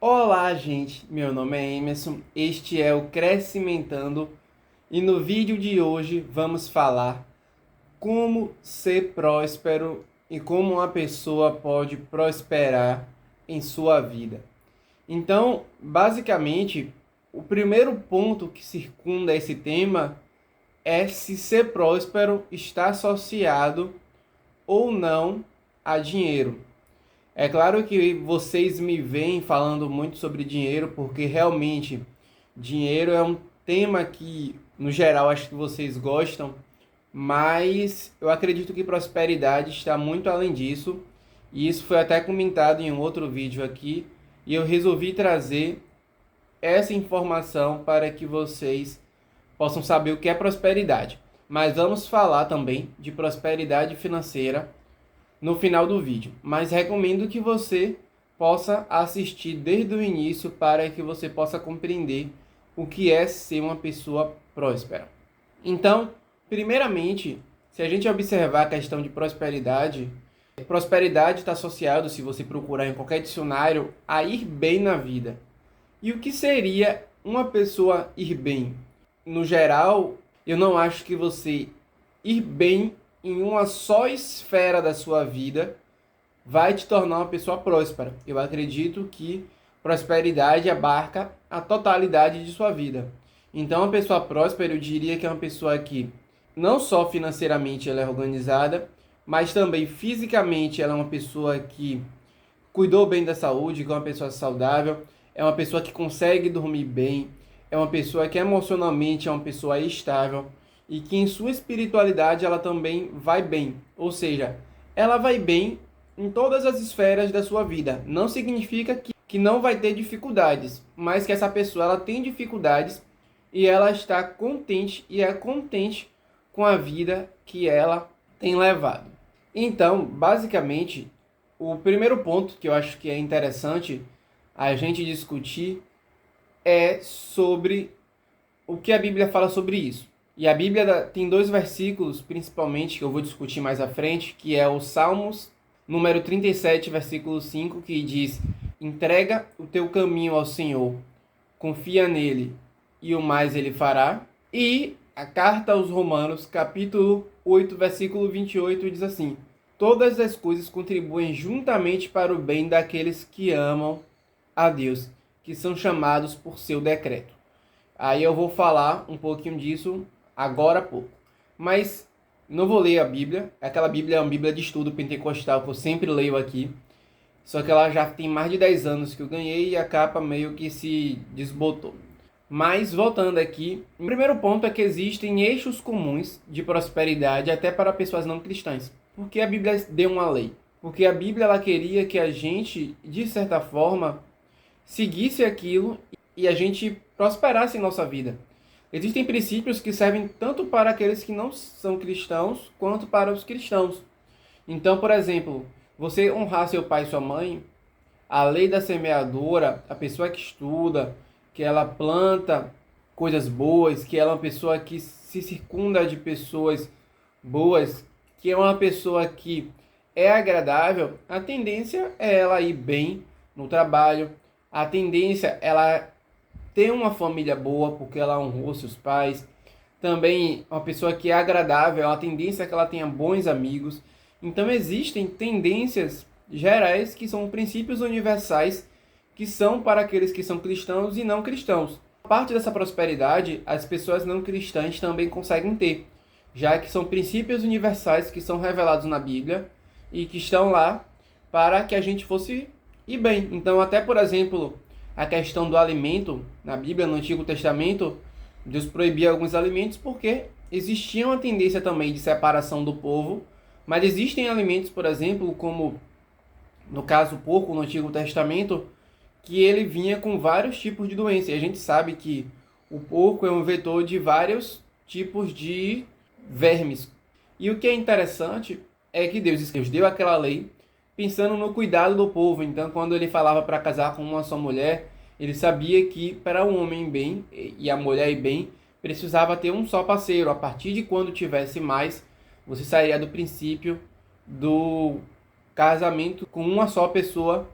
Olá, gente. Meu nome é Emerson. Este é o Crescimentando e no vídeo de hoje vamos falar como ser próspero e como uma pessoa pode prosperar em sua vida. Então, basicamente, o primeiro ponto que circunda esse tema é se ser próspero está associado ou não a dinheiro. É claro que vocês me veem falando muito sobre dinheiro, porque realmente dinheiro é um tema que, no geral, acho que vocês gostam, mas eu acredito que prosperidade está muito além disso, e isso foi até comentado em um outro vídeo aqui, e eu resolvi trazer essa informação para que vocês possam saber o que é prosperidade. Mas vamos falar também de prosperidade financeira no final do vídeo, mas recomendo que você possa assistir desde o início para que você possa compreender o que é ser uma pessoa próspera. Então, primeiramente, se a gente observar a questão de prosperidade, prosperidade está associado, se você procurar em qualquer dicionário, a ir bem na vida. E o que seria uma pessoa ir bem? No geral, eu não acho que você ir bem em uma só esfera da sua vida vai te tornar uma pessoa próspera. Eu acredito que prosperidade abarca a totalidade de sua vida. Então, uma pessoa próspera, eu diria que é uma pessoa que não só financeiramente ela é organizada, mas também fisicamente ela é uma pessoa que cuidou bem da saúde, que é uma pessoa saudável, é uma pessoa que consegue dormir bem, é uma pessoa que emocionalmente é uma pessoa estável e que em sua espiritualidade ela também vai bem. Ou seja, ela vai bem em todas as esferas da sua vida. Não significa que não vai ter dificuldades, mas que essa pessoa ela tem dificuldades e ela está contente e é contente com a vida que ela tem levado. Então, basicamente, o primeiro ponto que eu acho que é interessante a gente discutir é sobre o que a Bíblia fala sobre isso. E a Bíblia tem dois versículos, principalmente, que eu vou discutir mais à frente, que é o Salmos, número 37, versículo 5, que diz: entrega o teu caminho ao Senhor, confia nele e o mais ele fará. E a carta aos Romanos, capítulo 8, versículo 28, diz assim: todas as coisas contribuem juntamente para o bem daqueles que amam a Deus, que são chamados por seu decreto. Aí eu vou falar um pouquinho disso agora há pouco. Mas não vou ler a Bíblia. Aquela Bíblia é uma Bíblia de estudo pentecostal que eu sempre leio aqui. Só que ela já tem mais de 10 anos que eu ganhei e a capa meio que se desbotou. Mas voltando aqui, o primeiro ponto é que existem eixos comuns de prosperidade até para pessoas não cristãs. Porque a Bíblia deu uma lei. Porque a Bíblia ela queria que a gente, de certa forma, seguisse aquilo e a gente prosperasse em nossa vida. Existem princípios que servem tanto para aqueles que não são cristãos, quanto para os cristãos. Então, por exemplo, você honrar seu pai e sua mãe, a lei da semeadora, a pessoa que estuda, que ela planta coisas boas, que ela é uma pessoa que se circunda de pessoas boas, que é uma pessoa que é agradável, a tendência é ela ir bem no trabalho, a tendência é ela ter uma família boa porque ela honrou seus pais. Também uma pessoa que é agradável, a tendência é que ela tenha bons amigos. Então existem tendências gerais que são princípios universais que são para aqueles que são cristãos e não cristãos. Parte dessa prosperidade as pessoas não cristãs também conseguem ter, já que são princípios universais que são revelados na Bíblia e que estão lá para que a gente fosse ir bem. Então, até por exemplo, a questão do alimento na Bíblia, no Antigo Testamento, Deus proibia alguns alimentos porque existia uma tendência também de separação do povo, mas existem alimentos, por exemplo, como no caso o porco no Antigo Testamento, que ele vinha com vários tipos de doença. E a gente sabe que o porco é um vetor de vários tipos de vermes. E o que é interessante é que Deus deu aquela lei pensando no cuidado do povo. Então, quando ele falava para casar com uma só mulher, ele sabia que para o homem bem e a mulher ir bem, precisava ter um só parceiro. A partir de quando tivesse mais, você sairia do princípio do casamento com uma só pessoa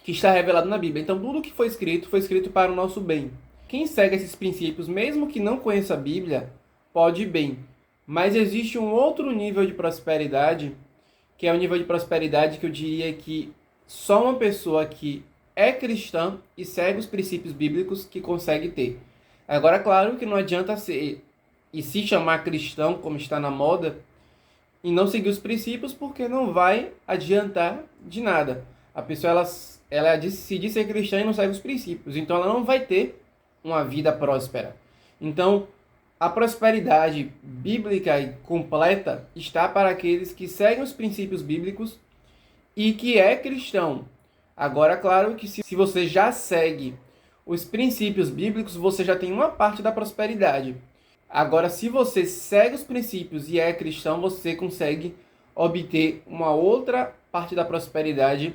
que está revelado na Bíblia. Então, tudo que foi escrito para o nosso bem. Quem segue esses princípios, mesmo que não conheça a Bíblia, pode ir bem. Mas existe um outro nível de prosperidade, que é o nível de prosperidade que eu diria que só uma pessoa que é cristã e segue os princípios bíblicos que consegue ter. Agora, claro que não adianta ser e se chamar cristão, como está na moda, e não seguir os princípios, porque não vai adiantar de nada. A pessoa se diz ser cristã e não segue os princípios, então ela não vai ter uma vida próspera. Então, a prosperidade bíblica e completa está para aqueles que seguem os princípios bíblicos e que é cristão. Agora, claro que se você já segue os princípios bíblicos, você já tem uma parte da prosperidade. Agora, se você segue os princípios e é cristão, você consegue obter uma outra parte da prosperidade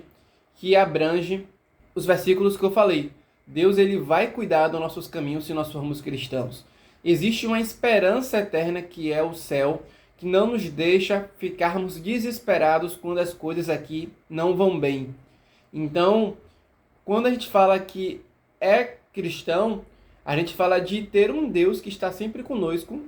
que abrange os versículos que eu falei. Deus ele vai cuidar dos nossos caminhos se nós formos cristãos. Existe uma esperança eterna que é o céu, que não nos deixa ficarmos desesperados quando as coisas aqui não vão bem. Então, quando a gente fala que é cristão, a gente fala de ter um Deus que está sempre conosco,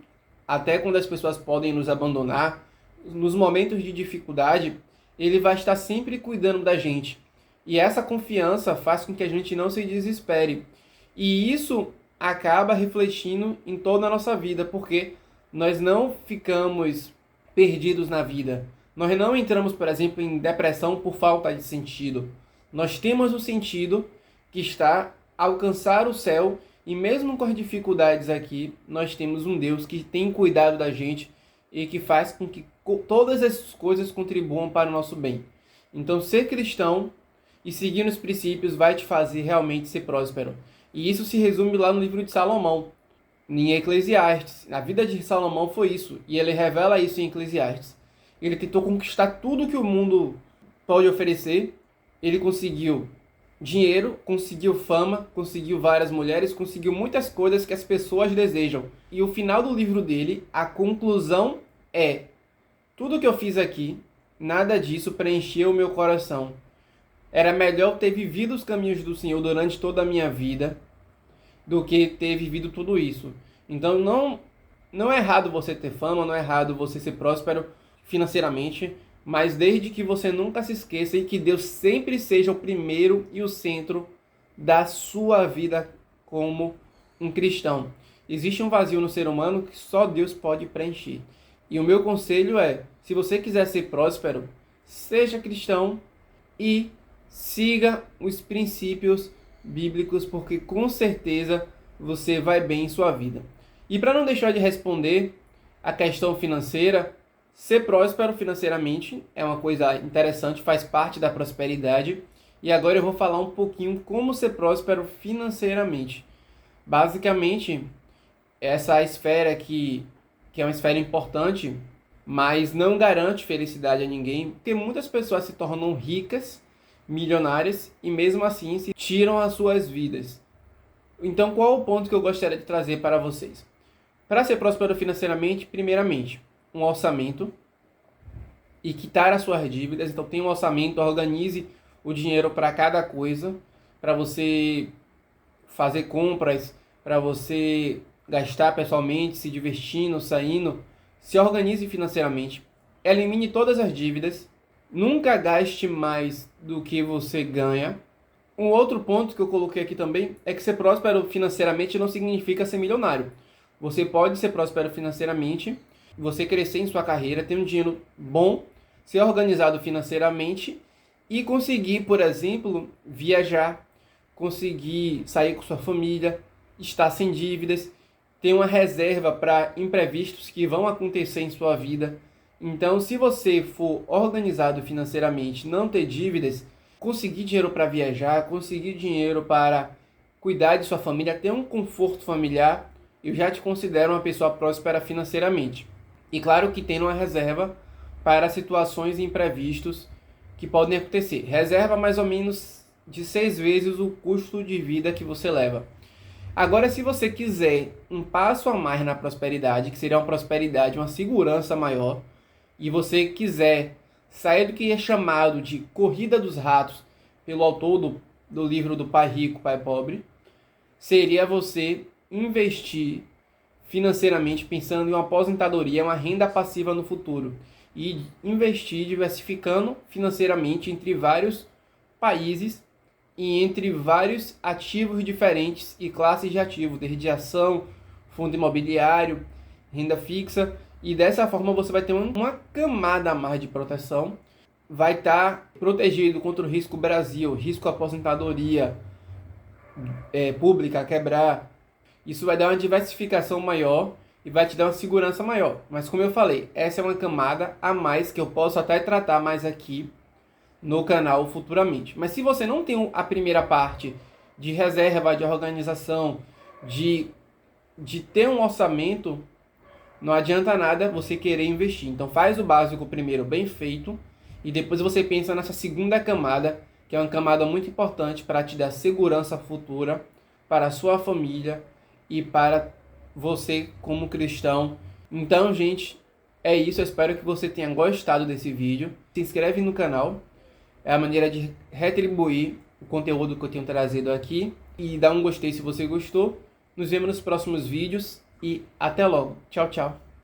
até quando as pessoas podem nos abandonar, nos momentos de dificuldade, ele vai estar sempre cuidando da gente. E essa confiança faz com que a gente não se desespere. E isso acaba refletindo em toda a nossa vida, porque nós não ficamos perdidos na vida. Nós não entramos, por exemplo, em depressão por falta de sentido. Nós temos o sentido que está alcançar o céu, e mesmo com as dificuldades aqui, nós temos um Deus que tem cuidado da gente e que faz com que todas essas coisas contribuam para o nosso bem. Então, ser cristão e seguir os princípios vai te fazer realmente ser próspero. E isso se resume lá no livro de Salomão, em Eclesiastes. A vida de Salomão foi isso, e ele revela isso em Eclesiastes. Ele tentou conquistar tudo que o mundo pode oferecer. Ele conseguiu dinheiro, conseguiu fama, conseguiu várias mulheres, conseguiu muitas coisas que as pessoas desejam. E o final do livro dele, a conclusão é: tudo que eu fiz aqui, nada disso preencheu o meu coração. Era melhor ter vivido os caminhos do Senhor durante toda a minha vida do que ter vivido tudo isso. Então não é errado você ter fama, não é errado você ser próspero financeiramente, mas desde que você nunca se esqueça e que Deus sempre seja o primeiro e o centro da sua vida como um cristão. Existe um vazio no ser humano que só Deus pode preencher. E o meu conselho é, se você quiser ser próspero, seja cristão e siga os princípios bíblicos, porque com certeza você vai bem em sua vida. E para não deixar de responder a questão financeira, ser próspero financeiramente é uma coisa interessante, faz parte da prosperidade. E agora eu vou falar um pouquinho como ser próspero financeiramente. Basicamente, essa esfera aqui, que é uma esfera importante, mas não garante felicidade a ninguém, porque muitas pessoas se tornam ricas, milionárias, e mesmo assim se tiram as suas vidas. Então, qual é o ponto que eu gostaria de trazer para vocês? Para ser próspero financeiramente, primeiramente, um orçamento e quitar as suas dívidas. Então, tenha um orçamento, organize o dinheiro para cada coisa, para você fazer compras, para você gastar pessoalmente, se divertindo, saindo. Se organize financeiramente, elimine todas as dívidas, nunca gaste mais do que você ganha. Um outro ponto que eu coloquei aqui também é que ser próspero financeiramente não significa ser milionário. Você pode ser próspero financeiramente, você crescer em sua carreira, ter um dinheiro bom, ser organizado financeiramente e conseguir, por exemplo, viajar, conseguir sair com sua família, estar sem dívidas, ter uma reserva para imprevistos que vão acontecer em sua vida. Então, se você for organizado financeiramente, não ter dívidas, conseguir dinheiro para viajar, conseguir dinheiro para cuidar de sua família, ter um conforto familiar, eu já te considero uma pessoa próspera financeiramente. E claro que tem uma reserva para situações imprevistos que podem acontecer. Reserva mais ou menos de 6 vezes o custo de vida que você leva. Agora, se você quiser um passo a mais na prosperidade, que seria uma prosperidade, uma segurança maior, e você quiser sair do que é chamado de corrida dos ratos pelo autor do livro do Pai Rico, Pai Pobre, seria você investir financeiramente pensando em uma aposentadoria, uma renda passiva no futuro e investir diversificando financeiramente entre vários países e entre vários ativos diferentes e classes de ativos, desde ação, fundo imobiliário, renda fixa, e dessa forma você vai ter uma camada a mais de proteção, vai estar protegido contra o risco Brasil, risco aposentadoria pública quebrar. Isso vai dar uma diversificação maior e vai te dar uma segurança maior. Mas como eu falei, essa é uma camada a mais que eu posso até tratar mais aqui no canal futuramente. Mas se você não tem a primeira parte de reserva, de organização, de ter um orçamento, não adianta nada você querer investir. Então faz o básico primeiro bem feito e depois você pensa nessa segunda camada, que é uma camada muito importante para te dar segurança futura para a sua família e para você como cristão. Então, gente, é isso. Eu espero que você tenha gostado desse vídeo. Se inscreve no canal. É a maneira de retribuir o conteúdo que eu tenho trazido aqui. E dá um gostei se você gostou. Nos vemos nos próximos vídeos e até logo. Tchau, tchau.